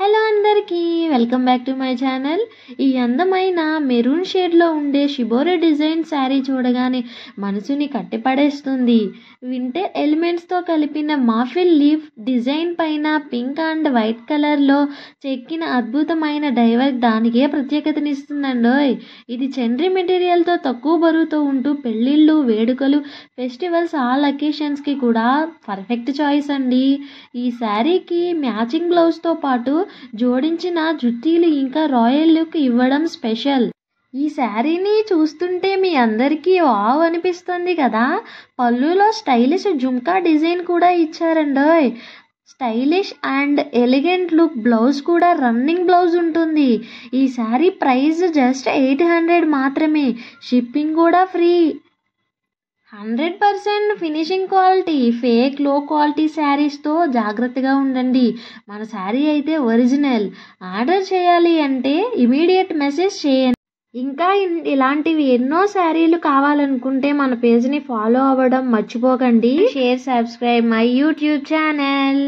Hello అందరికీ welcome back to my channel. ఈ అందమైన మెరూన్ షేడ్లో ఉండే షిబోరి డిజైన్ శారీ చూడగానే మనసుని కట్టిపడేస్తుంది. వింటర్ ఎలిమెంట్స్తో కలిపిన మాఫిల్ లీఫ్ డిజైన్ పైన పింక్ అండ్ వైట్ కలర్లో చెక్కిన అద్భుతమైన డైవర్క్ దానికే ప్రత్యేకతనిస్తుందండోయ్. ఇది చండ్రీ మెటీరియల్తో తక్కువ బరువుతో ఉంటూ పెళ్ళిళ్ళు, వేడుకలు, ఫెస్టివల్స్, ఆల్ అకేషన్స్కి కూడా పర్ఫెక్ట్ చాయిస్ అండి. ఈ శారీకి మ్యాచింగ్ బ్లౌజ్తో పాటు జోడించిన జుట్టీలు ఇంకా రాయల్ లుక్ ఇవ్వడం స్పెషల్. ఈ శారీని చూస్తుంటే మీ అందరికీ వావ్ అనిపిస్తుంది కదా. పళ్ళులో స్టైలిష్ జుమ్కా డిజైన్ కూడా ఇచ్చారండోయ్. Stylish and elegant look blouse కూడా రన్నింగ్ బ్లౌజ్ ఉంటుంది. ఈ శారీ ప్రైస్ జస్ట్ 800 మాత్రమే. షిప్పింగ్ కూడా free. 100% finishing quality. Fake low quality శారీస్తో జాగ్రత్తగా ఉండండి. మన శారీ అయితే ఒరిజినల్. ఆర్డర్ చేయాలి అంటే ఇమీడియట్ మెసేజ్ చేయండి. ఇంకా ఇలాంటివి ఎన్నో శారీలు కావాలనుకుంటే మన పేజ్ని ఫాలో అవ్వడం మర్చిపోకండి. Share, subscribe my YouTube channel.